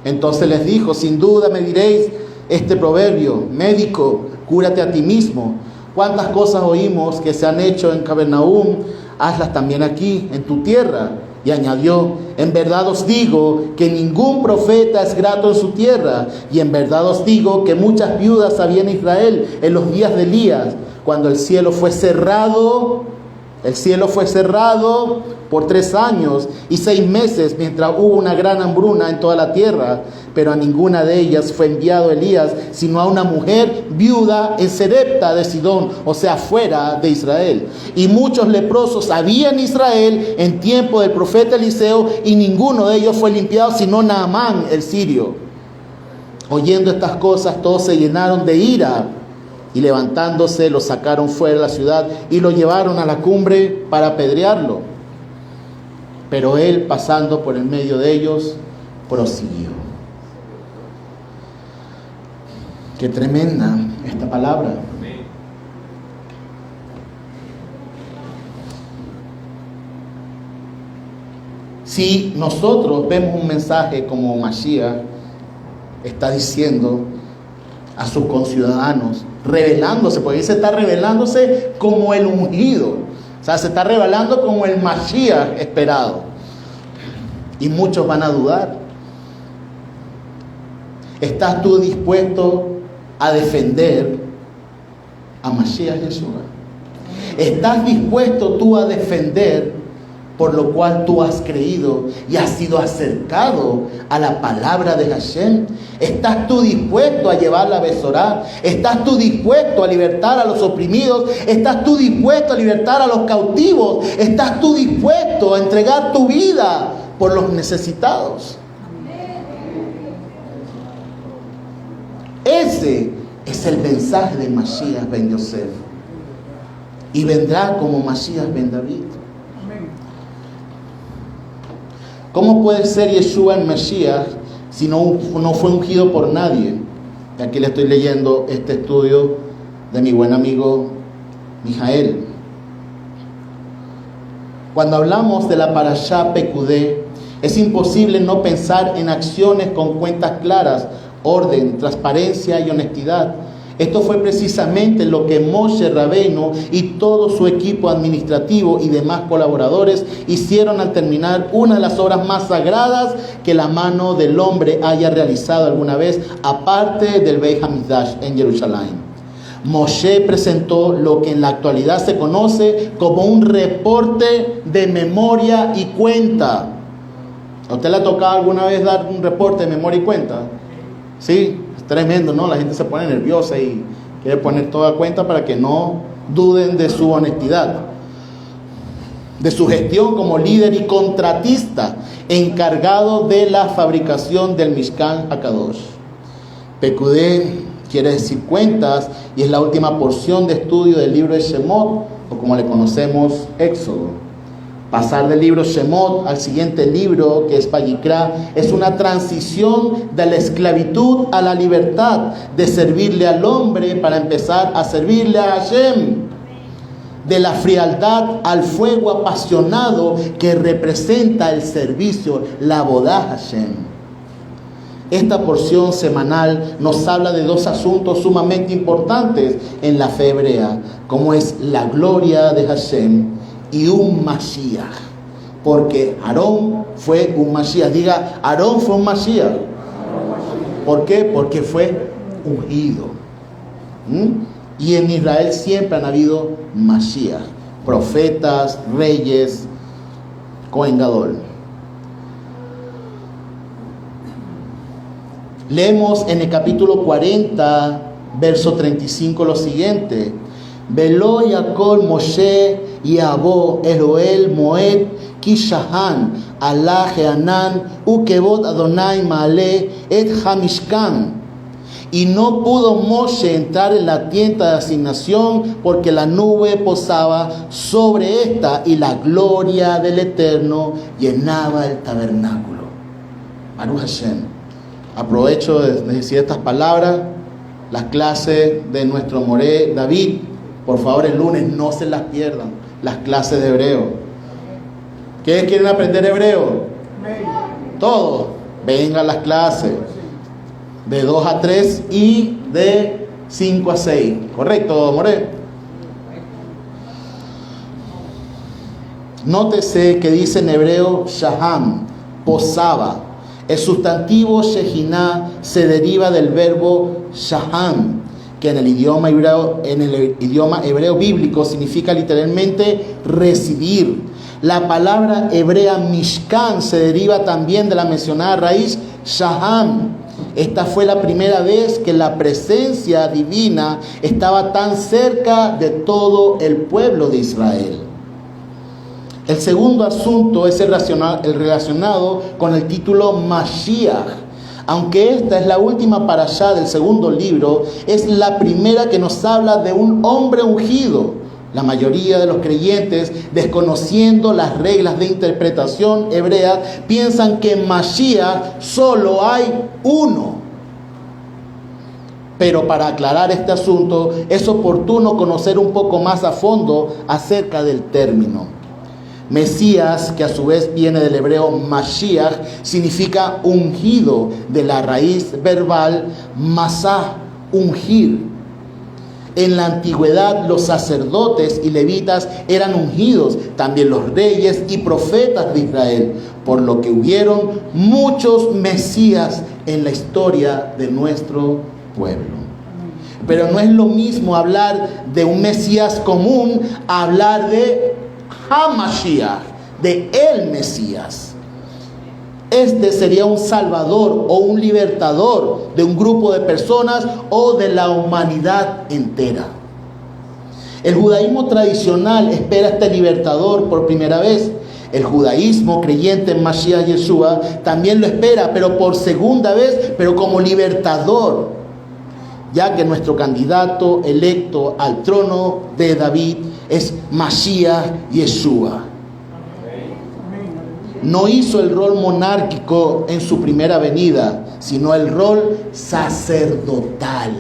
Entonces les dijo: sin duda me diréis este proverbio: médico, cúrate a ti mismo. ¿Cuántas cosas oímos que se han hecho en Capernaum? Hazlas también aquí, en tu tierra. Y añadió: en verdad os digo que ningún profeta es grato en su tierra. Y en verdad os digo que muchas viudas había en Israel en los días de Elías, cuando el cielo fue cerrado por 3 años y 6 meses, mientras hubo una gran hambruna en toda la tierra. Pero a ninguna de ellas fue enviado Elías, sino a una mujer viuda en Serepta de Sidón, o sea, fuera de Israel. Y muchos leprosos había en Israel en tiempo del profeta Eliseo, y ninguno de ellos fue limpiado, sino Naamán el sirio. Oyendo estas cosas, todos se llenaron de ira, y levantándose lo sacaron fuera de la ciudad y lo llevaron a la cumbre para apedrearlo. Pero él, pasando por el medio de ellos, prosiguió. Qué tremenda esta palabra. Si nosotros vemos un mensaje como Mashiach está diciendo a sus conciudadanos, revelándose, porque él se está revelándose como el ungido, o sea, se está revelando como el Mashiach esperado, y muchos van a dudar. ¿Estás tú dispuesto a defender a Mashiach Yeshua? ¿Estás dispuesto tú a defender por lo cual tú has creído y has sido acercado a la palabra de Hashem? ¿Estás tú dispuesto a llevar la Besorá? ¿Estás tú dispuesto a libertar a los oprimidos? ¿Estás tú dispuesto a libertar a los cautivos? ¿Estás tú dispuesto a entregar tu vida por los necesitados? Ese es el mensaje de Mashiach ben Yosef. Y vendrá como Mashiach ben David. ¿Cómo puede ser Yeshua el Mashiach si no fue ungido por nadie? Y aquí le estoy leyendo este estudio de mi buen amigo Mijael. Cuando hablamos de la Parashá Pekudé, es imposible no pensar en acciones con cuentas claras, orden, transparencia y honestidad. Esto fue precisamente lo que Moshe Rabbeinu y todo su equipo administrativo y demás colaboradores hicieron al terminar una de las obras más sagradas que la mano del hombre haya realizado alguna vez, aparte del Beit HaMikdash en Jerusalén. Moshe presentó lo que en la actualidad se conoce como un reporte de memoria y cuenta. ¿A usted le ha tocado alguna vez dar un reporte de memoria y cuenta? Sí, es tremendo, ¿no? La gente se pone nerviosa y quiere poner toda cuenta para que no duden de su honestidad, de su gestión como líder y contratista encargado de la fabricación del Mishkan HaKadosh. Pekudé quiere decir cuentas y es la última porción de estudio del libro de Shemot o como le conocemos, Éxodo. Pasar del libro Shemot al siguiente libro, que es Vayikra, es una transición de la esclavitud a la libertad, de servirle al hombre para empezar a servirle a Hashem, de la frialdad al fuego apasionado que representa el servicio, la Avodah Hashem. Esta porción semanal nos habla de dos asuntos sumamente importantes en la fe hebrea, como es la gloria de Hashem y un Mashiach, porque Aarón fue un Mashiach. Diga, Aarón fue un Mashiach. ¿Por qué? Porque fue ungido. Y en Israel siempre han habido Mashiach, profetas, reyes, Cohen Gadol. Leemos en el capítulo 40, verso 35 lo siguiente: Velo Yakol Moshe Yabo Eloel Moed Kishahan Allah Jeanan Ukebot Adonai Maale Et Hamishkan. Y no pudo Moshe entrar en la tienda de asignación porque la nube posaba sobre esta y la gloria del Eterno llenaba el tabernáculo. Baruch Hashem. Aprovecho de decir estas palabras. Las clases de nuestro Moré David, por favor, el lunes no se las pierdan. Las clases de hebreo. ¿Quiénes quieren aprender hebreo? Todos. Vengan las clases. De 2 a 3 y de 5 a 6. ¿Correcto, Moré? Nótese que dice en hebreo Shaham, posaba. El sustantivo Shehinah se deriva del verbo Shaham, que en el idioma hebreo bíblico significa literalmente residir. La palabra hebrea Mishkan se deriva también de la mencionada raíz Shaham. Esta fue la primera vez que la presencia divina estaba tan cerca de todo el pueblo de Israel. El segundo asunto es el relacionado con el título Mashiach. Aunque esta es la última parashá del segundo libro, es la primera que nos habla de un hombre ungido. La mayoría de los creyentes, desconociendo las reglas de interpretación hebrea, piensan que en Mashiach solo hay uno. Pero para aclarar este asunto, es oportuno conocer un poco más a fondo acerca del término. Mesías, que a su vez viene del hebreo Mashiach, significa ungido, de la raíz verbal masah, ungir. En la antigüedad los sacerdotes y levitas eran ungidos, también los reyes y profetas de Israel, por lo que hubieron muchos Mesías en la historia de nuestro pueblo. Pero no es lo mismo hablar de un Mesías común a hablar de HaMashiach, de el Mesías. Este sería un salvador o un libertador de un grupo de personas o de la humanidad entera. El judaísmo tradicional espera este libertador por primera vez. El judaísmo creyente en Mashiach Yeshua también lo espera, pero por segunda vez, pero como libertador, ya que nuestro candidato electo al trono de David es Mashiach Yeshua. No hizo el rol monárquico en su primera venida, sino el rol sacerdotal.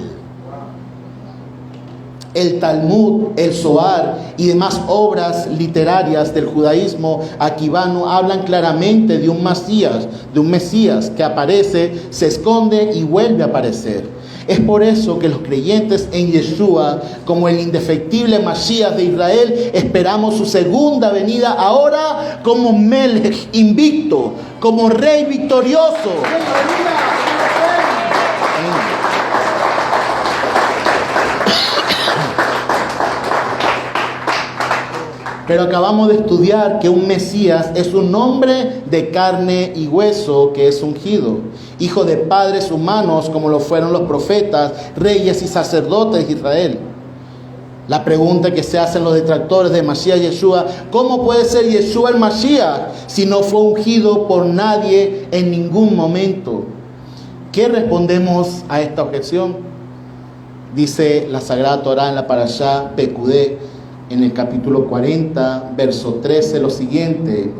El Talmud, el Zohar y demás obras literarias del judaísmo aquibano hablan claramente de un Mesías que aparece, se esconde y vuelve a aparecer. Es por eso que los creyentes en Yeshua, como el indefectible Mashiach de Israel, esperamos su segunda venida ahora como Melech invicto, como rey victorioso. Pero acabamos de estudiar que un Mesías es un hombre de carne y hueso que es ungido, hijo de padres humanos como lo fueron los profetas, reyes y sacerdotes de Israel. La pregunta que se hacen los detractores de Mashiach Yeshua: ¿cómo puede ser Yeshua el Mashiach si no fue ungido por nadie en ningún momento? ¿Qué respondemos a esta objeción? Dice la Sagrada Torá en la Parashá Pekudé: en el capítulo 40, verso 13, lo siguiente: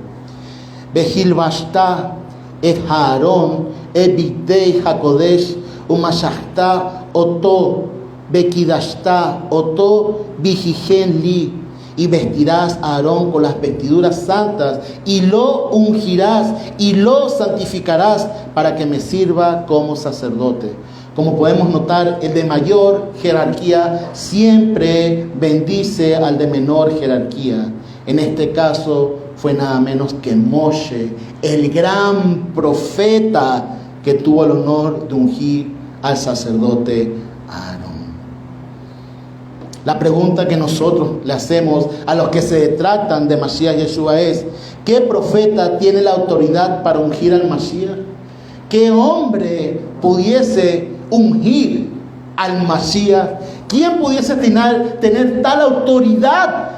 Behilvashta et Aarón et bitei hakodesh umashachta oto bekidashta oto bijijen li. Y vestirás a Aarón con las vestiduras santas y lo ungirás y lo santificarás para que me sirva como sacerdote. Como podemos notar, el de mayor jerarquía siempre bendice al de menor jerarquía. En este caso fue nada menos que Moshe, el gran profeta que tuvo el honor de ungir al sacerdote Aarón. La pregunta que nosotros le hacemos a los que se tratan de Mashiach Yeshua es: ¿qué profeta tiene la autoridad para ungir al Mashiach? ¿Qué hombre pudiese ungir al Mashiach? ¿Quién pudiese tener tal autoridad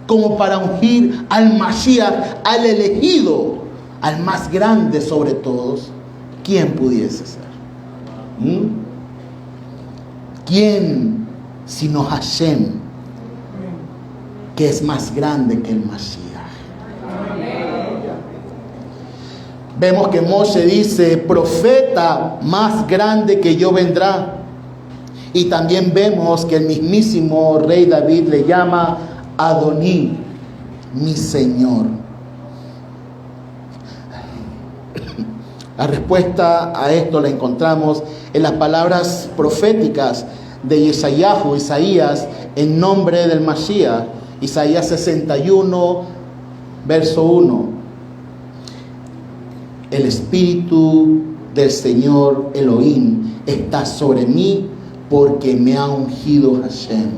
como para ungir al Mashiach, al elegido, al más grande sobre todos? ¿Quién pudiese ser? ¿Quién sino Hashem, que es más grande que el Mashiach? Vemos que Moshe dice: profeta más grande que yo vendrá. Y también vemos que el mismísimo rey David le llama Adoní, mi Señor. La respuesta a esto la encontramos en las palabras proféticas de Isaías en nombre del Mashiach. Isaías 61, verso 1. El Espíritu del Señor Elohim está sobre mí, porque me ha ungido Hashem.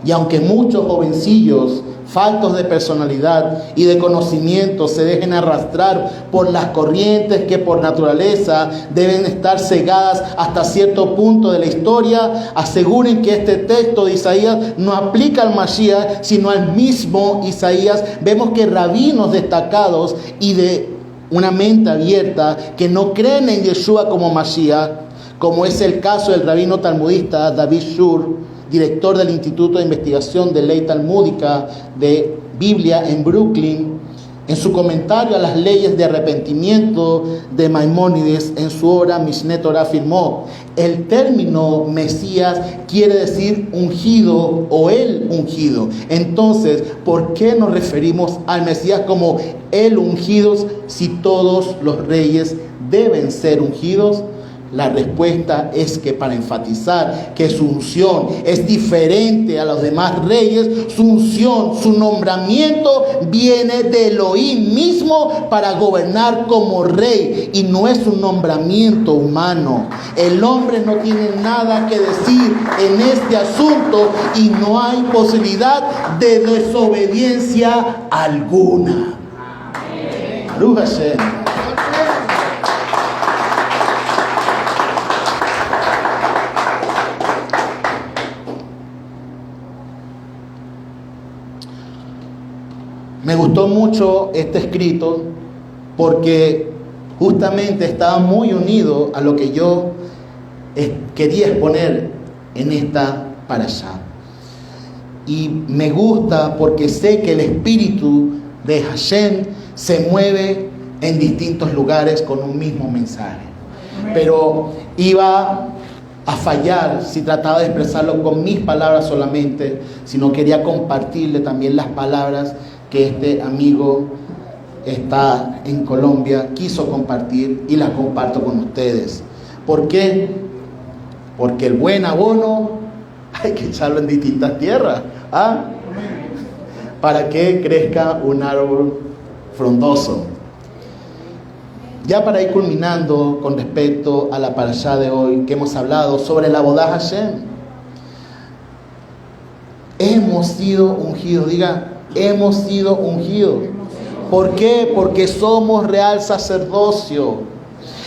Y aunque muchos jovencillos faltos de personalidad y de conocimiento se dejen arrastrar por las corrientes que por naturaleza deben estar cegadas hasta cierto punto de la historia, aseguren que este texto de Isaías no aplica al Mashiach, sino al mismo Isaías. Vemos que rabinos destacados y de una mente abierta que no creen en Yeshua como Mashiach, como es el caso del rabino talmudista David Shur, director del Instituto de Investigación de Ley Talmúdica de Biblia en Brooklyn, en su comentario a las leyes de arrepentimiento de Maimónides en su obra Mishneh Torah, afirmó: el término Mesías quiere decir ungido o el ungido. Entonces, ¿por qué nos referimos al Mesías como el ungido si todos los reyes deben ser ungidos? La respuesta es que para enfatizar que su unción es diferente a los demás reyes, su unción, su nombramiento viene de Elohim mismo para gobernar como rey, y no es un nombramiento humano. El hombre no tiene nada que decir en este asunto y no hay posibilidad de desobediencia alguna. Baruch Hashem. Me gustó mucho este escrito porque justamente estaba muy unido a lo que yo quería exponer en esta parashá. Y me gusta porque sé que el espíritu de Hashem se mueve en distintos lugares con un mismo mensaje. Pero iba a fallar si trataba de expresarlo con mis palabras solamente, sino quería compartirle también las palabras que este amigo está en Colombia quiso compartir, y las comparto con ustedes. ¿Por qué? Porque el buen abono hay que echarlo en distintas tierras, para que crezca un árbol frondoso. Ya para ir culminando con respecto a la parashá de hoy, que hemos hablado sobre la Avodat Hashem, hemos sido ungidos. Diga: hemos sido ungidos. ¿Por qué? Porque somos real sacerdocio.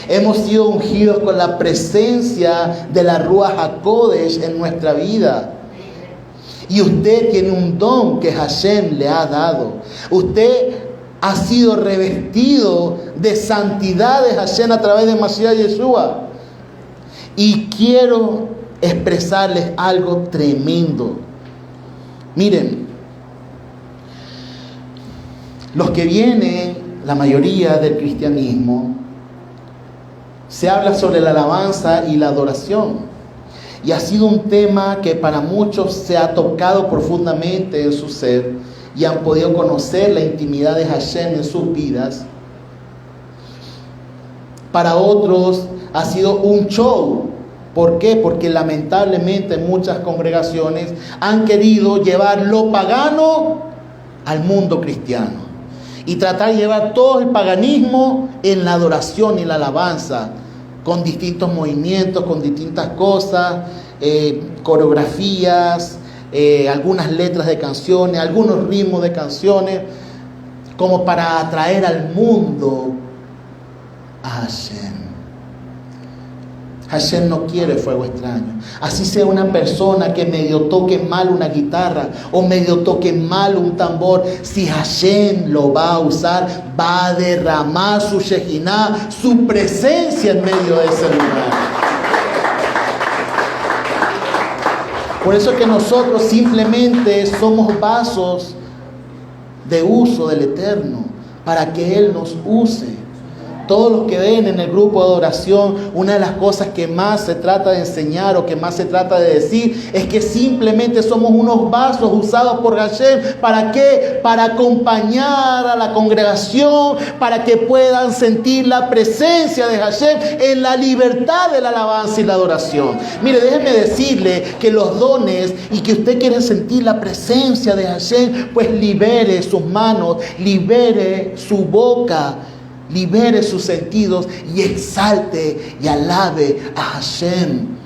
Hemos sido ungidos con la presencia de la Ruach HaKodesh en nuestra vida. Y usted tiene un don que Hashem le ha dado. Usted ha sido revestido de santidad de Hashem a través de Mashiach Yeshua. Y quiero expresarles algo tremendo. Miren, los que vienen, la mayoría del cristianismo, se habla sobre la alabanza y la adoración. Y ha sido un tema que para muchos se ha tocado profundamente en su ser y han podido conocer la intimidad de Hashem en sus vidas. Para otros ha sido un show. ¿Por qué? Porque lamentablemente muchas congregaciones han querido llevar lo pagano al mundo cristiano y tratar de llevar todo el paganismo en la adoración y la alabanza, con distintos movimientos, con distintas cosas, coreografías, algunas letras de canciones, algunos ritmos de canciones, como para atraer al mundo a Hashem. Hashem no quiere fuego extraño. Así sea una persona que medio toque mal una guitarra o medio toque mal un tambor, si Hashem lo va a usar, va a derramar su Shekinah, su presencia en medio de ese lugar. Por eso es que nosotros simplemente somos vasos de uso del Eterno, para que Él nos use. Todos los que ven en el grupo de adoración, una de las cosas que más se trata de enseñar o que más se trata de decir es que simplemente somos unos vasos usados por Hashem. ¿Para qué? Para acompañar a la congregación, para que puedan sentir la presencia de Hashem en la libertad de la alabanza y la adoración. Mire, déjeme decirle que los dones y que usted quiere sentir la presencia de Hashem, pues libere sus manos, libere su boca, libere sus sentidos y exalte y alabe a Hashem.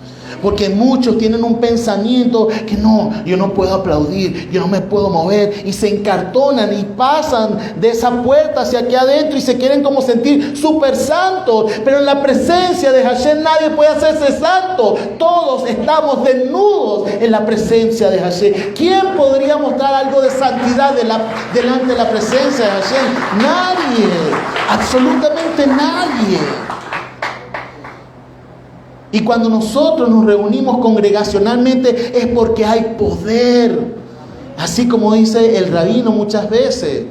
Porque muchos tienen un pensamiento que no, yo no puedo aplaudir, yo no me puedo mover, y se encartonan y pasan de esa puerta hacia aquí adentro y se quieren como sentir súper santos. Pero en la presencia de Hashem nadie puede hacerse santo. Todos estamos desnudos en la presencia de Hashem. ¿Quién podría mostrar algo de santidad delante de la presencia de Hashem? Nadie, absolutamente nadie. Y cuando nosotros nos reunimos congregacionalmente es porque hay poder. Así como dice el rabino muchas veces.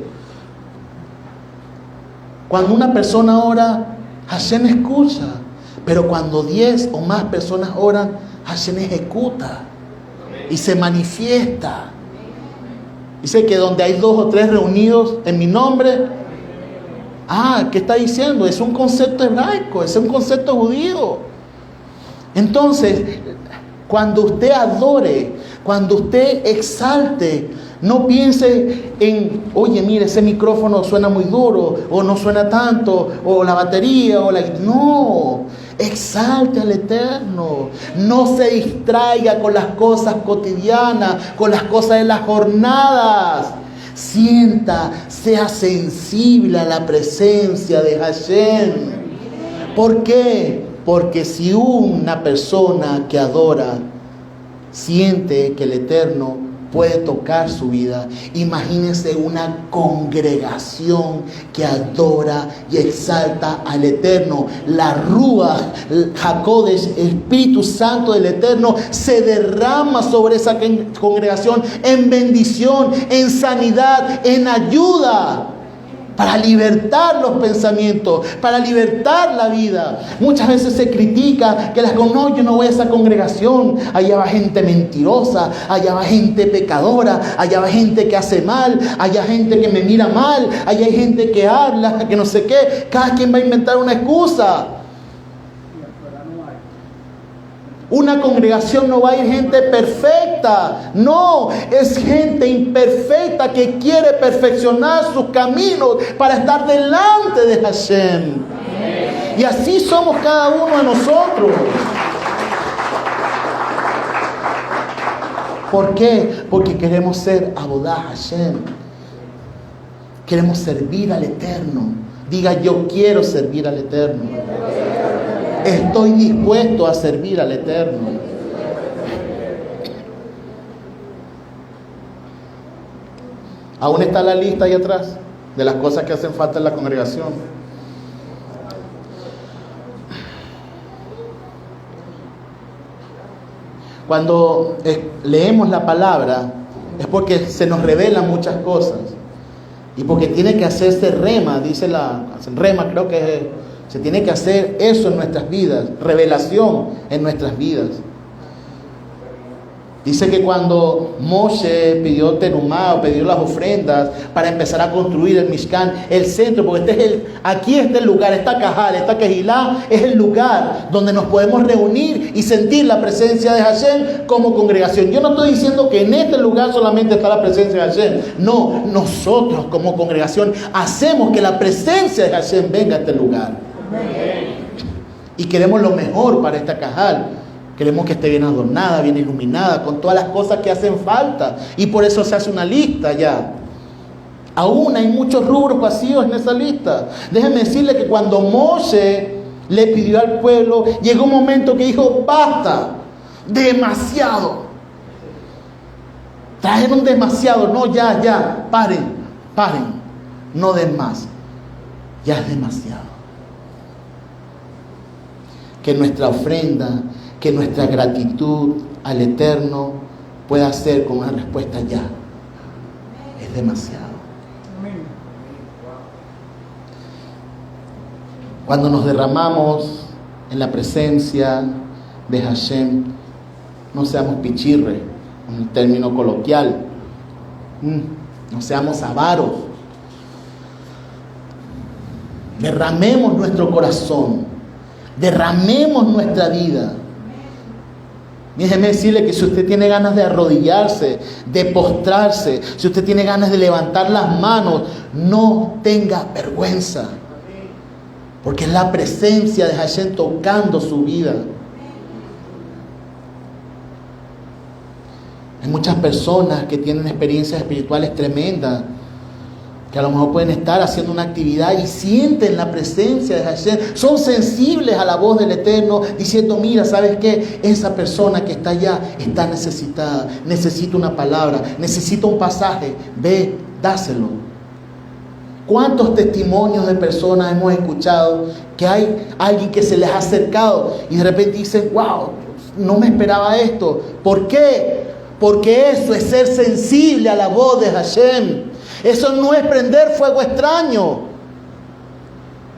Cuando una persona ora, Hashem escucha. Pero cuando 10 o más personas oran, Hashem ejecuta y se manifiesta. Dice que donde hay 2 o 3 reunidos en mi nombre. ¿Qué está diciendo? Es un concepto hebraico, es un concepto judío. Entonces, cuando usted adore, cuando usted exalte, no piense en, oye, mire, ese micrófono suena muy duro, o no suena tanto, o la batería, no, exalte al Eterno. No se distraiga con las cosas cotidianas, con las cosas de las jornadas. Sienta, sea sensible a la presencia de Hashem. ¿Por qué? Porque si una persona que adora siente que el Eterno puede tocar su vida, imagínense una congregación que adora y exalta al Eterno. La Ruach HaKodesh, Espíritu Santo del Eterno, se derrama sobre esa congregación en bendición, en sanidad, en ayuda, para libertar los pensamientos, para libertar la vida. Muchas veces se critica que no, yo no voy a esa congregación, allá va gente mentirosa, allá va gente pecadora, allá va gente que hace mal, allá hay gente que me mira mal, allá hay gente que habla, que no sé qué. Cada quien va a inventar una excusa. Una congregación no va a ir gente perfecta, no, es gente imperfecta que quiere perfeccionar sus caminos para estar delante de Hashem. Y así somos cada uno de nosotros. ¿Por qué? Porque queremos ser Abodá Hashem. Queremos servir al Eterno. Diga, yo quiero servir al Eterno. Estoy dispuesto a servir al Eterno. Aún está la lista ahí atrás de las cosas que hacen falta en la congregación. Cuando leemos la palabra, es porque se nos revelan muchas cosas. Y porque tiene que hacerse rema, dice rema, creo que se tiene que hacer eso en nuestras vidas, revelación en nuestras vidas. Dice que cuando Moshe pidió Terumá, o pidió las ofrendas para empezar a construir el Mishkan, el centro, porque aquí está el lugar, esta Cajal, esta Kehilá, es el lugar donde nos podemos reunir y sentir la presencia de Hashem como congregación. Yo no estoy diciendo que en este lugar solamente está la presencia de Hashem. No, nosotros como congregación hacemos que la presencia de Hashem venga a este lugar. Y queremos lo mejor para esta Cajal. Queremos que esté bien adornada, bien iluminada, con todas las cosas que hacen falta. Y por eso se hace una lista ya. Aún hay muchos rubros vacíos en esa lista. Déjenme decirle que cuando Moshe le pidió al pueblo, llegó un momento que dijo, basta, demasiado. Trajeron demasiado. No, ya, paren, no den más. Ya es demasiado. Que nuestra ofrenda, que nuestra gratitud al Eterno pueda ser con una respuesta ya. Es demasiado. Cuando nos derramamos en la presencia de Hashem, no seamos pichirre, un término coloquial. No seamos avaros. Derramemos nuestro corazón. Derramemos nuestra vida. Déjeme decirle que si usted tiene ganas de arrodillarse, de postrarse, si usted tiene ganas de levantar las manos, no tenga vergüenza. Porque es la presencia de Hashem tocando su vida. Hay muchas personas que tienen experiencias espirituales tremendas, que a lo mejor pueden estar haciendo una actividad y sienten la presencia de Hashem. Son sensibles a la voz del Eterno, diciendo, mira, ¿sabes qué? Esa persona que está allá está necesitada, necesita una palabra, necesita un pasaje. Ve, dáselo. ¿Cuántos testimonios de personas hemos escuchado que hay alguien que se les ha acercado y de repente dicen, wow, no me esperaba esto? ¿Por qué? Porque eso es ser sensible a la voz de Hashem. Eso no es prender fuego extraño.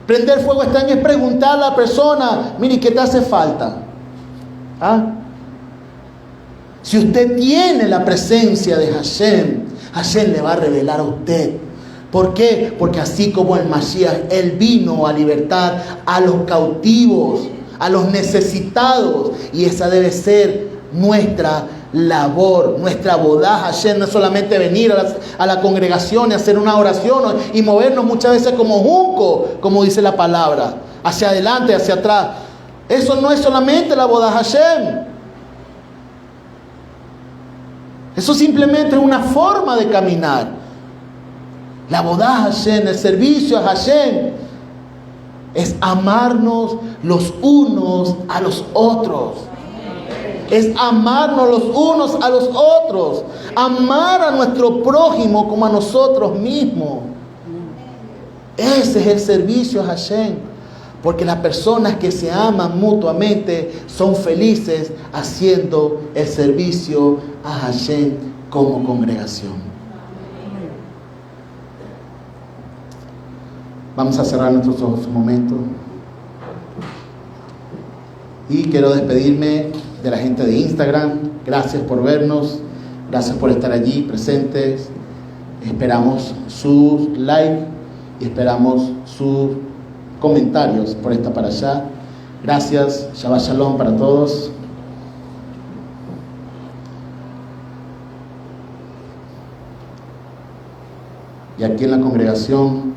Prender fuego extraño es preguntar a la persona, mire, ¿qué te hace falta? Si usted tiene la presencia de Hashem, Hashem le va a revelar a usted. ¿Por qué? Porque así como el Mashiach, Él vino a libertar a los cautivos, a los necesitados. Y esa debe ser nuestra labor, nuestra boda. Hashem no es solamente venir a la congregación y hacer una oración y movernos muchas veces como junco, como dice la palabra, hacia adelante, hacia atrás. Eso no es solamente la boda Hashem. Eso simplemente es una forma de caminar. La boda Hashem, el servicio a Hashem, es amarnos los unos a los otros. Es amarnos los unos a los otros. Amar a nuestro prójimo como a nosotros mismos. Ese es el servicio a Hashem. Porque las personas que se aman mutuamente son felices haciendo el servicio a Hashem como congregación. Vamos a cerrar nuestros ojos un momento. Y quiero despedirme de la gente de Instagram. Gracias por vernos. Gracias por estar allí presentes. Esperamos sus likes y esperamos sus comentarios por esta parashá. Gracias. Shabbat Shalom para todos. Y aquí en la congregación